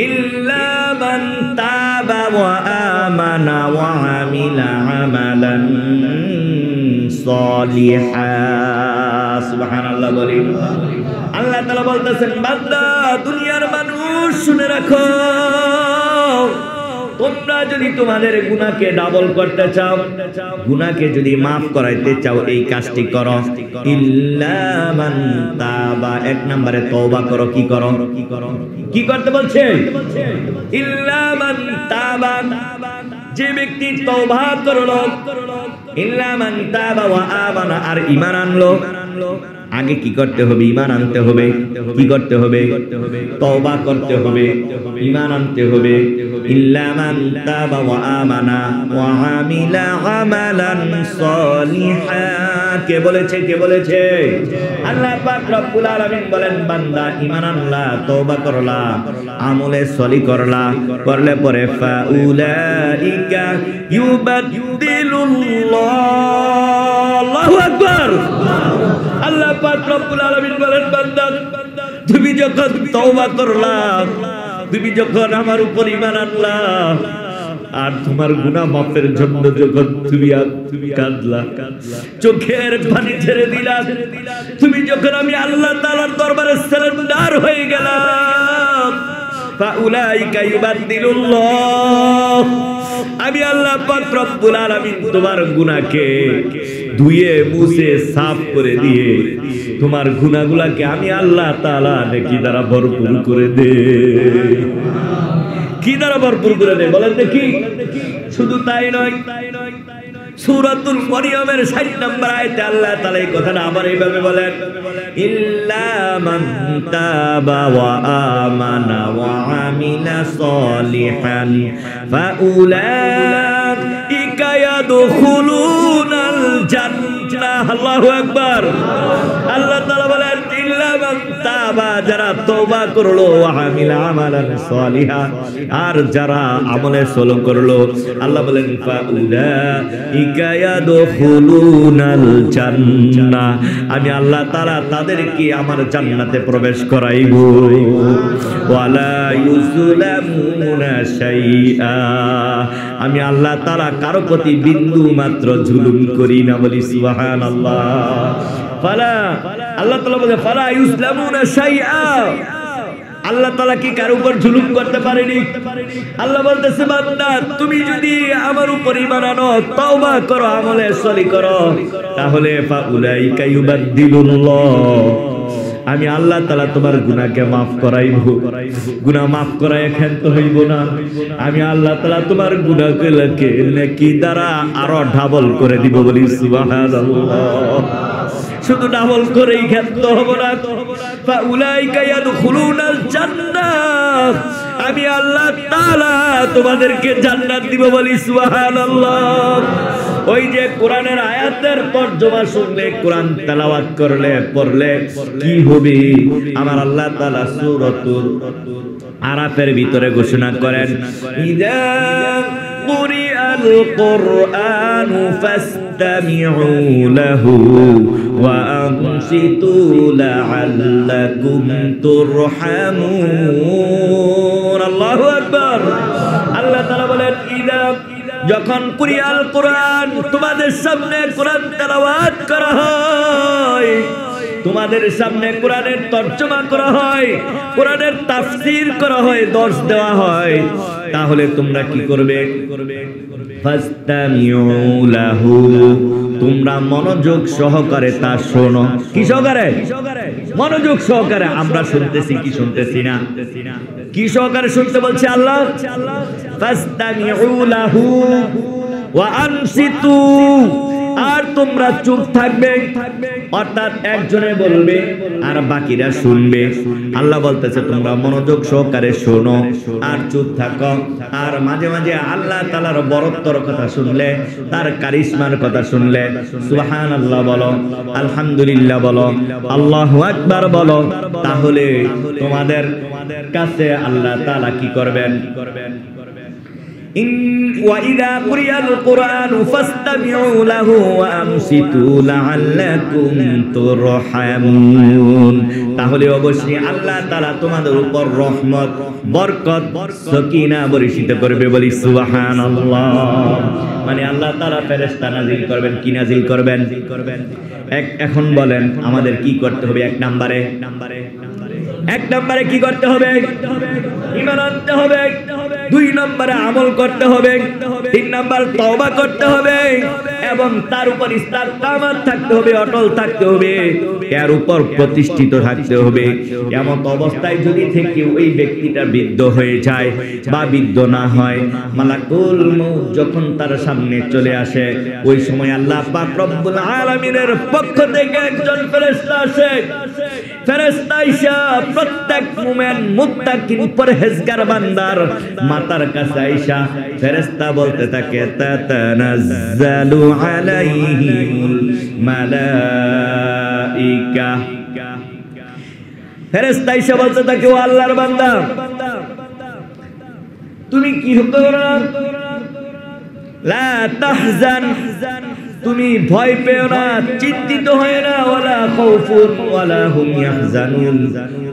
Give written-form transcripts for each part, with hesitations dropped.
ইল্লা মান তাবা ওয়া আমানা ওয়া আমিলা আমালান সলিহা। সুবহানাল্লাহ বলেন। আল্লাহ তাআলা বলতেছেন, বান্দা, দুনিয়ার মানুষ শুনে রাখো, তোমরা যদি তোমাদের গুনাহকে ডাবল করতে চাও, গুনাহকে যদি মাফ করাইতে চাও, এই কাজটি করো। ইল্লা মান তাবা, এক নম্বরে তওবা করো। কি করো? কি করতে বলছে? ইল্লা মান তাবা, যে ব্যক্তি তওবা করলো, ইল্লা মান তাবা ওয়া আমানা, আর ঈমান আনলো। আগে কি করতে হবে? ঈমান আনতে হবে। কি করতে হবে? তওবা করতে হবে, ঈমান আনতে হবে। ইল্লা মান তাবা ওয়া আমানা ওয়া আমিলা আমালান সলিহা। কে বলেছে? কে বলেছে? আল্লাহ পাক রব্বুল আলামিন বলেন, বান্দা ঈমান আনলা, তওবা করলা, আমলে সলিহ করলা, করলে পরে ফাউলাইকা ইউবাদদিলুল্লাহ। আল্লাহু আকবার। আল্লাহ পাক রব্বুল আলামিন বলেন, বান্দা, তুমি যখন তওবা করলা, তুমি যখন আমার উপর ঈমান আনলা, আর তোমার গুনাহ মাফের জন্য যখন তুমি কাঁদলা, চোখের পানি ছেড়ে দিলা, তুমি যখন আমি আল্লাহ তাআলার দরবারে সারেন্ডার হয়ে গেলাম, ফাউলাইকা ইউবাদদিলুল্লাহ, আমি আল্লাহ পাক রব্বুল আলামিন তোমার গুনাহকে ধুয়ে মুছে সাফ করে দিয়ে তোমার গুনাহগুলোকে আমি আল্লাহ তাআলা নেকি দ্বারা ভরপুর করে দে। কি দ্বারা ভরপুর করে দে বলেন দেখি? শুধু তাই নয়, সূরাতুল মারইয়ামের 60 নম্বর আয়াতে আল্লাহ তাআলা এই কথাটা আবার এইভাবে বলেন, ইল্লা মান তাবা ওয়া আমানা ওয়া আমিলা সলিহান ফাউলাইকা ইয়াদখুলুনাল জান্নাহ। আল্লাহু আকবার। আল্লাহ তাআলা বলেন, ইল্লা মান তাবা, যারা তওবা করলো, ওয়া আমিলা আমালান সলিহা, আর যারা আমলে সলহ করলো, আল্লাহ বলেন ফাউলাইকা ইয়াদখুলুনাল জান্নাহ, আমি আল্লাহ তাআলা তাদেরকে আমার জান্নাতে প্রবেশ করাইব। ওয়ালা ইউযলামুনা শাইআ, আমি আল্লাহ তাআলা কারো প্রতি বিন্দু মাত্র জুলুম করি না। বলি সুবহানাল্লাহ। ফালা, আল্লাহ তাআলা বলে ফালা ইউযলামুনা শাইআ, আল্লাহ তাআলা কি কারো উপর জুলুম করতে পারেনি? আল্লাহ বলতেছে, বান্দা, তুমি যদি আমার উপর ঈমান আনো, তওবা করো, আমলে সলিহ করো, তাহলে ফাউলাইকা ইউবাদদিলুল্লাহ, আমি আল্লাহ তাআলা তোমার গুনাহকে maaf করাইব। গুনাহ maaf করায় ক্ষান্ত হইব না, আমি আল্লাহ তাআলা তোমার গুনাহগুলোকে নেকি দ্বারা আরো ডাবল করে দিব। বলি সুবহানাল্লাহ। শুধু ডাবল করেই ক্ষান্ত হব না, ফাউলাইকা ইয়াদখুলুনাল জান্নাহ, আমি আল্লাহ তাআলা তোমাদেরকে জান্নাত দিব। বলি সুবহানাল্লাহ। ওই যে কোরআনের আয়াতের তরজমা শুনলে, কোরআন তেলাওয়াত করলে, পড়লে কি হবে? আমার আল্লাহ তাআলা সূরাতুল আরাফের ভিতরে ঘোষণা করেন, ইযা কুরিআল কুরআনু ফাসতামিউ লাহু ওয়া আনসিতু লাআল্লাকুম তুরহামুন। আল্লাহু আকবার। আল্লাহ তাআলা বলেন, ইযা, যখন কুরিআল কুরআন, তোমাদের সামনে কোরআন তেলাওয়াত করা হয়, তোমাদের সামনে কোরআনের তরজমা করা হয়, কোরআনের তাফসীর করা হয়, দর্শ দেওয়া হয়, তাহলে তোমরা কি করবে? ফাসতামিউ লাহু, তোমরা মনোযোগ সহকারে তা শোনো। কি সহকারে? মনোযোগ সহকারে। আমরা শুনতেছি কি শুনতেছি না? কি সহকারে শুনতে বলছে আল্লাহ? ফাসতামিউ লাহু ওয়া আনসিতু, আর তোমরা চুপ থাকবে, অর্থাৎ একজনে বলবে আর বাকিরা শুনবে। আল্লাহ বলতেছে তোমরা মনোযোগ সহকারে শোনো আর চুপ থাকো। আর মাঝে মাঝে আল্লাহ তাআলার বড়ত্বর কথা শুনলে, তার কারিশমার কথা শুনলে সুবহানাল্লাহ বলো, আলহামদুলিল্লাহ বলো, আল্লাহু আকবার বলো, তাহলে তোমাদের কাছে আল্লাহ তাআলা কি করবেন? وَإِذَا قُرِئَ الْقُرْآنُ فَاسْتَمِعُوا لَهُ وَأَنصِتُوا لَعَلَّكُمْ تُرْحَمُونَ। তাহলে অবশ্যই আল্লাহ তাআলা তোমাদের উপর রহমত, বরকত, সাকিনা বর্ষিত করবে। বলি সুবহানাল্লাহ। মানে আল্লাহ তাআলা ফেরেশতা নাজিল করবেন। কি নাজিল করবেন? এখন বলেন আমাদের কি করতে হবে? এক নম্বরে কি করতে হবে? ঈমান আনতে হবে। 2 নম্বরে আমল করতে হবে। 3 নম্বর তওবা করতে হবে এবং তার উপর ইস্তেকামাত থাকতে হবে, অটল থাকতে হবে, এর উপর প্রতিষ্ঠিত থাকতে হবে। এমন অবস্থায় যদি থেকে ওই ব্যক্তিটা বৃদ্ধ হয়ে যায় বা বৃদ্ধ না হয়, মালাকুল মউত যখন তার সামনে চলে আসে, ওই সময় আল্লাহ পাক রব্বুল আলামিনের পক্ষ থেকে একজন ফেরেশতা আসে। ফেরেশতা আইসা প্রত্যেক মুমিন মুত্তাকিন পরহেজগার বান্দার মাতার কাছে আইসা ফেরেশতা বলতে থাকে তাতানাজ্জালু আলাইহিমুল মালাইকা। ফেরেশতা আইসা বলতে থাকে, ও আল্লাহর বান্দা, তুমি কি করো? লা তাহজান, তুমি ভয় পেও না, চিন্তিত হয় না। ওয়ালা খাউফুন ওয়ালা হুম ইয়াহজানুন,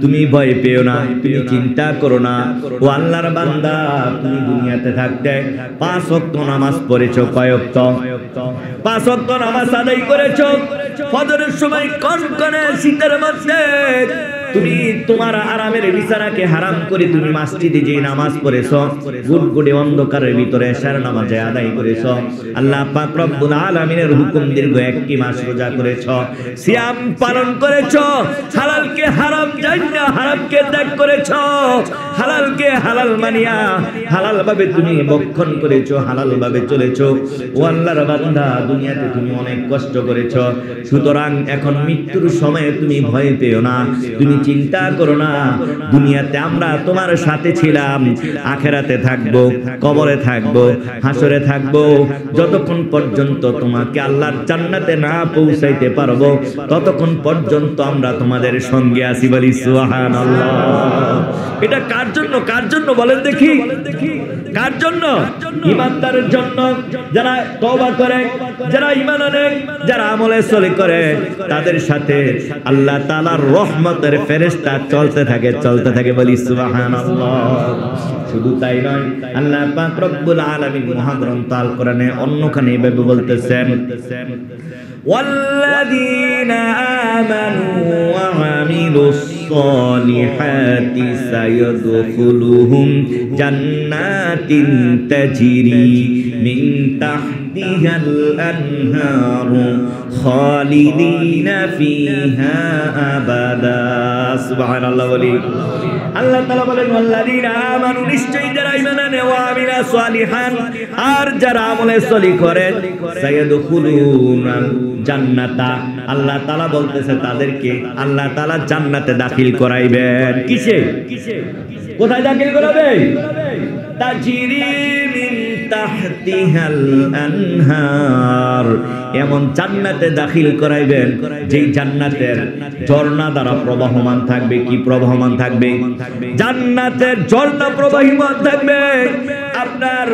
তুমি ভয় পেও না, তুমি চিন্তা করো না। ও আল্লাহর বান্দা, তুমি দুনিয়াতে থাকতে 5 ওয়াক্ত নামাজ পড়েছো। কয় ওয়াক্ত? 5 ওয়াক্ত নামাজ আদায় করেছো। ফজরের সময় কনকনে শীতের মধ্যে তুমি তোমার আরামের বিছানাকে হারাম করে তুমি মসজিদে যে নামাজ পড়েছো, গুড়গুড়ে অন্ধকারের ভিতরে এশার নামাজ আদায় করেছো। আল্লাহ পাক রব্বুল আলামিনের হুকুম দীর্ঘ 1 মাস রোজা করেছো, সিয়াম পালন করেছো, হালালকে হারাম জানিনা হারামকে ত্যাগ করেছো, হালালকে হালাল মানিয়া হালাল ভাবে তুমি ভক্ষণ করেছো, হালাল ভাবে চলেছো। ও আল্লাহর বান্দা, দুনিয়াতে তুমি অনেক কষ্ট করেছো, সুতরাং এখন মৃত্যুর সময়ে তুমি ভয় পেও না, তুমি চিন্তা করো না। দুনিয়াতে আমরা তোমার সাথে ছিলাম, আখেরাতে থাকবো, কবরে থাকবো, হাসরে থাকবো। যতক্ষণ পর্যন্ত তোমাকে আল্লাহর জান্নাতে না পৌঁছাইতে পারবো, ততক্ষণ পর্যন্ত আমরা তোমাদের সঙ্গে আছি। বলি সুবহানাল্লাহ। এটা কার জন্য? কার জন্য বলেন দেখি? কার জন্য? ঈমানদারের জন্য, যারা তওবা করে, যারা ঈমান আনে, যারা আমলে সলিহ করে, তাদের সাথে আল্লাহ তাআলার রহমতের ফেরেশতা চলতে থাকে। বলি সুবহানাল্লাহ। শুধু তাই নয়, আল্লাহ পাক রব্বুল আলামিন মহাগ্রন্থ আল কোরআনে অন্যখানে এভাবে বলতেছেন, ওয়াল্লাযীনা আমানু ওয়া আমিলুস সালিহাতি সায়াদখুলুহুম জান্নাতিন তাজরি মিন তাহতিহাল আনহারু খালিদিনা ফিহা আবাদা। সুবহানাল্লাহ। বলি আল্লাহ তাআলা বলেন, ওয়াল্লাযীনা আমানু, নিশ্চয়ই যারা ঈমান আনে, ওয়া আমিলাস সালিহান, আর যারা আমলে সলিহ করে, সায়াদখুলুনাল জান্নাতা, আল্লাহ তাআলা বলতেছে তাদেরকে আল্লাহ তাআলা জান্নাতে দাখিল করাইবেন। কিসে? কোথায় দাখিল করাবে? তাজরি মিন তাহতিহাল আনহার, এমন জান্নাতে দাখিল করাইবেন যেই জান্নাতের ঝর্ণা দ্বারা প্রবাহমান থাকবে। কি প্রবাহমান থাকবে? জান্নাতের ঝর্ণা প্রবাহমান থাকবে। আপনার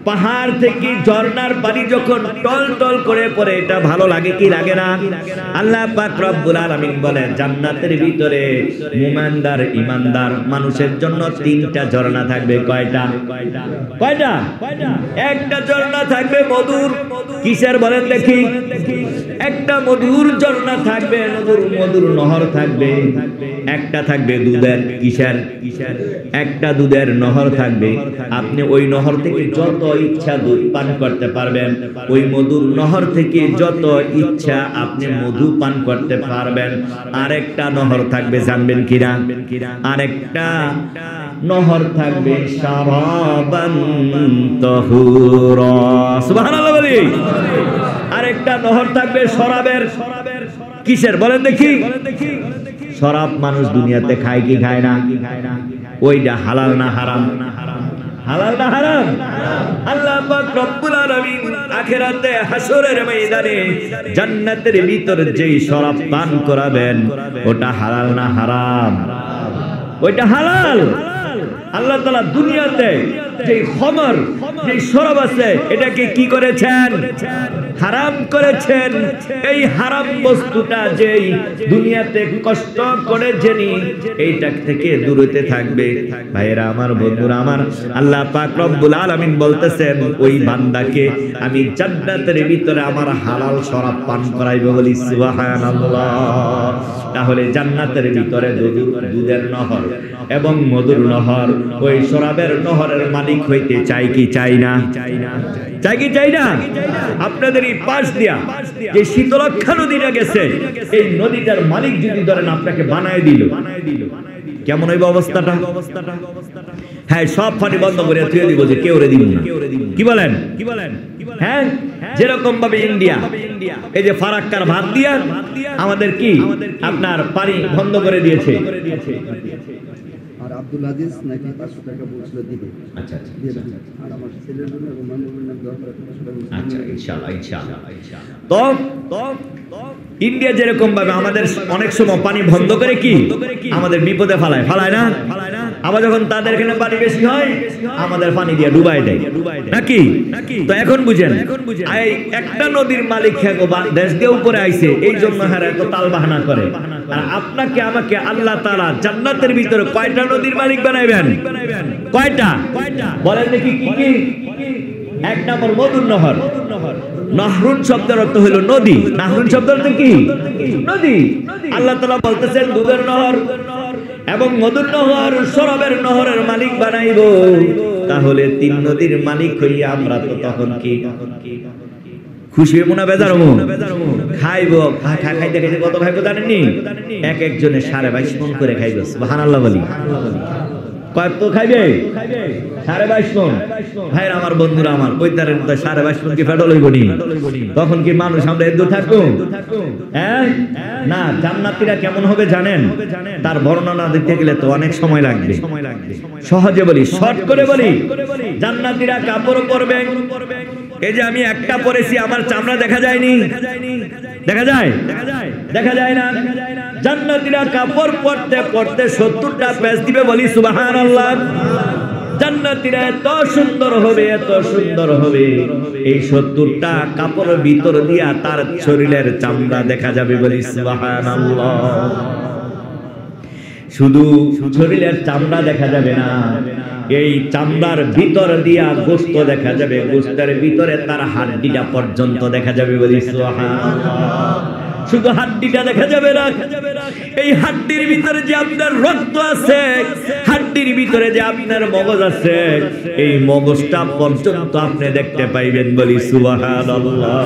পাহাড় থেকে ঝর্ণার পানি যখন টল টল করে পড়ে, এটা ভালো লাগে কি লাগে না? আল্লাহ পাক রব্বুল আলামিন বলেন, জান্নাতের ভিতরে মুমিনদার ঈমানদার মানুষের জন্য 3টা ঝর্ণা থাকবে। কয়টা? একটা ঝর্ণা থাকবে মধুর। কিসের বলেন দেখি? একটা মধুর ঝর্ণা থাকবে, মধুর নহর থাকবে। একটা থাকবে দুধের। কিসের? একটা দুধের নহর থাকবে। আপনি ওই নহর থেকে যত ইচ্ছা দুধ পান করতে পারবেন। ওই মধুর নহর থেকে যত ইচ্ছা আপনি মধু পান করতে পারবেন। আরেকটা নহর থাকবে, জানবেন কিনা? আরেকটা নহর থাকবে শারাবান তাহুরা। সুবহানাল্লাহ। বলি আরেকটা নহর থাকবে শরাবের। কিসের বলেন দেখি? শরাব মানুষ দুনিয়াতে খায় কি খায় না? ওইটা হালাল না হারাম? হালাল না হারাম? আল্লাহ পাক রব্বুল আলামিন আখিরাতে হাসরের ময়দানে জান্নাতের ভিতর যেই শরাব পান করাবেন, ওটা হালাল না হারাম? ওইটা হালাল। আল্লাহ তাআলা দুনিয়াতে যে খমর, যে শরাব আছে, এটাকে কি করেছেন? হারাম করেছেন। এই হারাম বস্তুটা যেই দুনিয়াতে কষ্ট করে জেনি এইটা থেকে দূরতে থাকবে। ভাইরা আমার, বন্ধুরা আমার, আল্লাহ পাক রব্বুল আলামিন বলতেছেন ওই বান্দাকে আমি জান্নাতের ভিতরে আমার হালাল শরাব পান করাইব, বলি সুবহানাল্লাহ। তাহলে জান্নাতের ভিতরে দুধের নহর এবং মধুর নহর, ওই শরাবের নহরের মালিক হইতে চাই কি চাই না? চাই কি চাই না? আপনাদের এই পাশ দিয়া যে শীতলক্ষা নদীটা গেছে, এই নদীটার মালিক যদি ধরেন আপনাকে বানায় দিল, কেমন হইব অবস্থাটা? হ্যাঁ, সব পানি বন্ধ করে থুয়ে দিব, যে কেউ রে দিব না। কি বলেন? হ্যাঁ, যেরকম ভাবে ইন্ডিয়া এই যে ফারাক্কার ভাত দিয়া আমাদের কি আপনার পানি বন্ধ করে দিয়েছে। আর আব্দুল আজিজ নাকি 500 টাকা বলছিল দিবে। আচ্ছা আচ্ছা, আর আমার ছেলের জন্য এবং মামুনের নাম দরকার 500 টাকা। আচ্ছা, ইনশাআল্লাহ ইনশাআল্লাহ। তো ইন্ডিয়া যেরকম ভাবে আমাদের অনেক সময় পানি বন্ধ করে কি আমাদের বিপদে ফালায় না? আবার যখন তাদের এখানে পানি বেশি হয় আমাদের পানি দিয়ে ডুবাই দেয়, নাকি? তো এখন বুঝেন, এই একটা নদীর মালিক দেশ দিয়ে উপরে আইছে, এই জন্য হারা এত তাল বাহানা করে। আর আপনাকে আমাকে আল্লাহ তাআলা জান্নাতের ভিতরে কয়টা নদীর মালিক বানাইবেন? কয়টা বলেন দেখি? কি কি? এক নম্বর মধুর নহর। নাহরুন শব্দের অর্থ হলো নদী। নাহরুন শব্দের অর্থ কি? নদী। আল্লাহ তাআলা বলতেছেন দুধের নহর এবং মধুর নহর, শরাবের নহরের মালিক বানাইব। তাহলে তিন নদীর মালিক হইয়া আমরা তো তখন কি খুশি হইব না বেজার হবো? খাইব, খাইতে খাইতে কত খাইব জানেননি? এক একজনে 22.5 মণ করে খাইব। সুবহানাল্লাহ বলি। কত খাইবে? 22.5 মণ। ভাইরা আমার, বন্ধুরা আমার, কইতারেন তো 22.5 মণ কি ফেডল হইব নি? তখন কি মানুষ আমরা এত থাকবো? হ্যাঁ না। জান্নাতীরা কেমন হবে জানেন? তার বর্ণনা দিতে গেলে তো অনেক সময় লাগবে। সহজে বলি, শর্ট করে বলি, জান্নাতীরা কাপড় পরবে। এই যে আমি একটা পরেছি, আমার চামড়া দেখা যায়নি? দেখা যায়? দেখা যায় না। জান্নাতীরা কাপড় পরতে পরতে 70টা প্যাচ দিবে, বলি সুবহানাল্লাহ। জান্নাতীরা এত সুন্দর হবে, এত সুন্দর হবে, এই 70টা কাপড়ের ভিতর দিয়া তার শরীরের চামড়া দেখা যাবে, বলি সুবহানাল্লাহ। শুধু শরীরের চামড়া দেখা যাবে না, এই চামড়ার ভিতর দিয়া গোশত দেখা যাবে, গোশতের ভিতরে তার হাড্ডিটা পর্যন্ত দেখা যাবে, বলি সুবহানাল্লাহ। শুধু হাড্ডিটা দেখা যাবে না, এই হাড্ডির ভিতরে যে আপনার রক্ত আছে, হাড্ডির ভিতরে যে আপনার মগজ আছে, এই মগজটা পর্যন্ত আপনি দেখতে পাইবেন, বলি সুবহানাল্লাহ।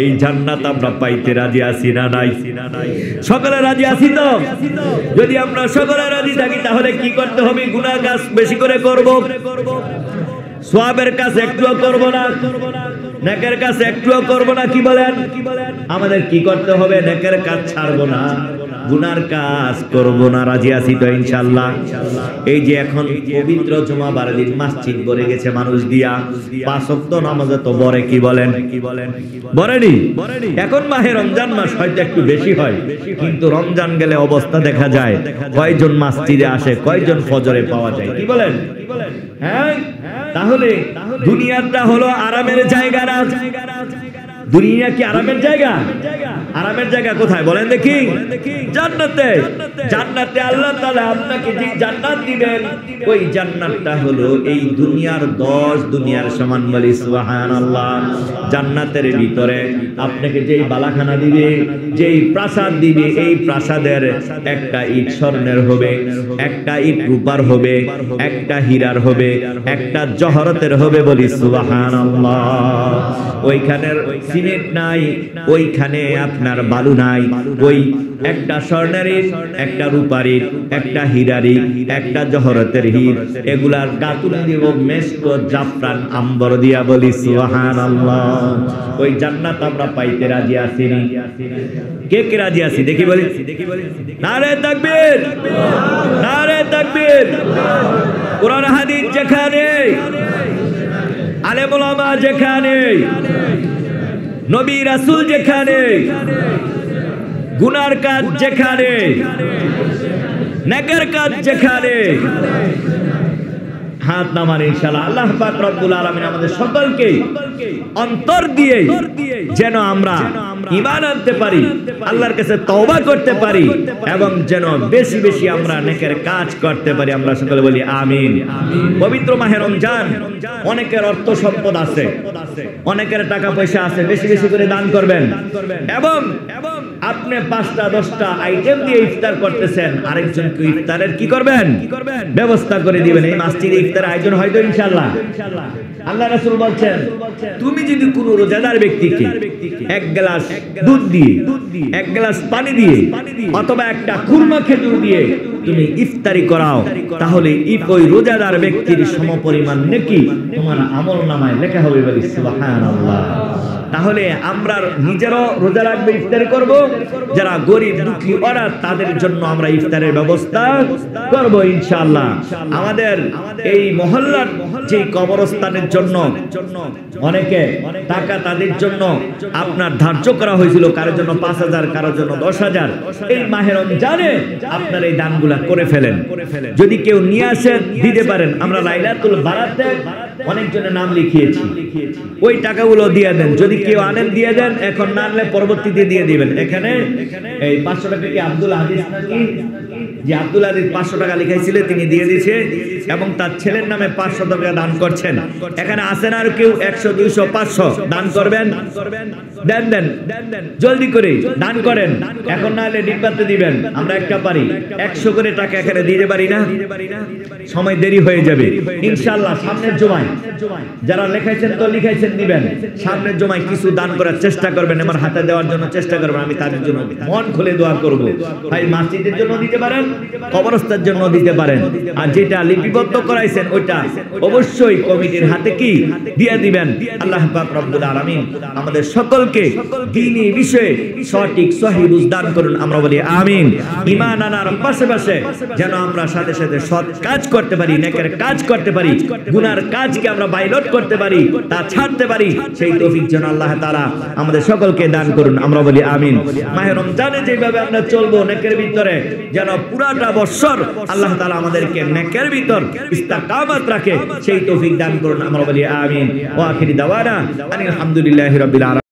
এই জান্নাত আমরা পাইতে রাজি আছি না নাই? সকলে রাজি আছি তো? যদি আমরা সকলে রাজি থাকি তাহলে কি করতে হবে? গুনাহ কাজ বেশি করে করব, সওয়াবের কাজ একটুও করব না, নেকের কাজ একটুও করব না। কি বলেন? আমাদের কি করতে হবে? নেকের কাজ ছাড়বো না, গুনার কাজ করব না। রাজি আছি তো ইনশাআল্লাহ? এই যে এখন পবিত্র জুমাবার দিন মসজিদ ভরে গেছে মানুষ দিয়া, 5 ওয়াক্ত নামাজে তো ভরে। কি বলেন? ভরেনি? এখন মাহে রমজান মাস হয়তো একটু বেশি হয়, কিন্তু রমজান গেলে অবস্থা দেখা যায় কয়জন মসজিদে আসে, কয়জন ফজরে পাওয়া যায়। কি বলেন? হ্যাঁ, তাহলে দুনিয়াটা হলো আরামের জায়গা না? দুনিয়া কি আরামের জায়গা? আরামের জায়গা কোথায় বলেন দেখি? জান্নাতে। জান্নাতে আল্লাহ তাআলা আপনাকে যে জান্নাত দিবেন, ওই জান্নাতটা হলো এই দুনিয়ার 10 দুনিয়ার সমান, বলি সুবহানাল্লাহ। জান্নাতের ভিতরে আপনাকে যেই বালাখানা দিবে, যেই প্রাসাদ দিবে, এই প্রাসাদের একটা ইট স্বর্ণের হবে, একটা ইট রূপার হবে, একটা হীরার হবে, একটা জহরতের হবে, বলি সুবহানাল্লাহ। ওইখানের সিমেন্ট নাই, ওইখানে আপনার বালু নাই, ওই একটা স্বর্ণের ইট, একটা রূপার ইট, একটা হীরার ইট, একটা জহরতের ইট, এগুলার গাতুন দিব মেশক, জাফরান, আম্বর দিয়া, বলি সুবহানাল্লাহ। ওই জান্নাত আমরা পাইতে রাজি আছি না? কে কে রাজি আছি দেখি বলি? নারে তাকবীর, নারে তাকবীর। কোরআন হাদিস যেখানে, আলেম ওলামা যেখানে, নবী রাসূল যেখানে, গুনার কাজ যেখানে, নেকের কাজ যেখানে হাত নামান ইনশাআল্লাহ। আল্লাহ পাক রব্বুল আলামিন আমাদের সকলকে অন্তর দিয়ে যেন আমরা ঈমান আনতে পারি, আল্লাহর কাছে তওবা করতে পারি এবং যেন বেশি বেশি আমরা নেকের কাজ করতে পারি। আমরা সকলে বলি আমিন। পবিত্র মাহে রমজান, অনেকের অর্থ সম্পদ আছে, অনেকের টাকা পয়সা আছে, বেশি বেশি করে দান করবেন এবং আপনি 5টা 10টা আইটেম দিয়ে ইফতার করতেছেন, আরেকজনকে ইফতারের কি করবেন? ব্যবস্থা করে দিবেন। এই মসজিদে ইফতার আয়োজন হয়তো ইনশাআল্লাহ। আল্লাহ রাসূল বলছেন, তুমি যদি কোনো রোজাদার ব্যক্তিকে 1 গ্লাস দুধ দিয়ে, 1 গ্লাস পানি দিয়ে অথবা একটা খুরমা খেজুর দিয়ে তুমি ইফতারি করাও, তাহলে ওই রোজাদার ব্যক্তির সমপরিমাণ নেকি তোমার আমলনামায় লেখা হবে। বলি সুবহানাল্লাহ। তাহলে আমরা নিজেরও রোজা রাখবো, ইফতারি করব, যারা গরিব দুঃখী ওরা তাদের জন্য আমরা ইফতারের ব্যবস্থা করব ইনশাআল্লাহ। আমাদের এই মহল্লার যে কবরস্থানের জন্য অনেকে টাকা তাদের জন্য আপনার ধার্য করা হয়েছিল, কারোর জন্য 5000, কারোর জন্য 10000। এই মাহে রমজানে আপনার এই দানগুলা করে ফেলেন। যদি কেউ নিয়ে আসেন দিতে পারেন। আমরা লাইলাতুল বারাতে অনেকজনের নাম লিখিয়েছি, ওই টাকাগুলো দিয়ে দেন। যদি কেউ আনেন দিয়ে দেন, এখন না আনলে পরবর্তীতে দিয়ে দিবেন। এখানে এই 500 টাকা কি আব্দুল আজিজ নাকি, যে আব্দুল আজিজ 500 টাকা লিখাইছিল তিনি দিয়ে দিয়েছে এবং তার ছেলের নামে 500 টাকা দান করছেন। এখানে আসেন আর কেউ 100 200 500 দান করবেন, দেন দেন জলদি করে দান করেন। এখন না হলে ডিব্বাতে দিবেন। আমরা একটা পারি 100 করে টাকা এখানে দিতে পারি না, সময় দেরি হয়ে যাবে ইনশাআল্লাহ। সামনের জমায় যারা লিখাইছেন তো লিখাইছেন দিবেন, সামনের জমায় কিছু দান করার চেষ্টা করবেন, আমার হাতে দেওয়ার জন্য চেষ্টা করবেন। আমি তাদের জন্য মন খুলে দোয়া করব। ভাই মসজিদের জন্য দিতে পারেন, কবরস্থানের জন্য দিতে পারেন, আর যেটা লিপিবদ্ধ করাইছেন ওইটা অবশ্যই কমিটির হাতে কি দিয়ে দিবেন। আল্লাহ পাক রব্বুল আলামিন আমাদের সকলকে দ্বীনি বিষয়ে সঠিক সহিহ বুঝদান করুন। আমরা বলি আমিন। ঈমান আনার পাশাপাশি যেন আমরা সাথে সাথে সৎ কাজ করতে পারি, নেকের কাজ করতে পারি, গুনার কাজকে আমরা বাইলট করতে পারি, তা ছাড়তে পারি, সেই তৌফিক যেন আল্লাহ তাআলা আমাদের সকলকে দান করুন। আমরা বলি আমিন। মাহে রমজানে যেভাবে আমরা চলবো নেকের ভিতরে, যেন পুরাটা বছর আল্লাহ তাআলা আমাদেরকে নেকের ভিতর ইস্তিকামাত রাখে, সেই তৌফিক দান করুন। আমরা বলি আমিন। ওয়া আখিরি দাওয়ানা আলহামদুলিল্লাহি রাব্বিল আলামিন।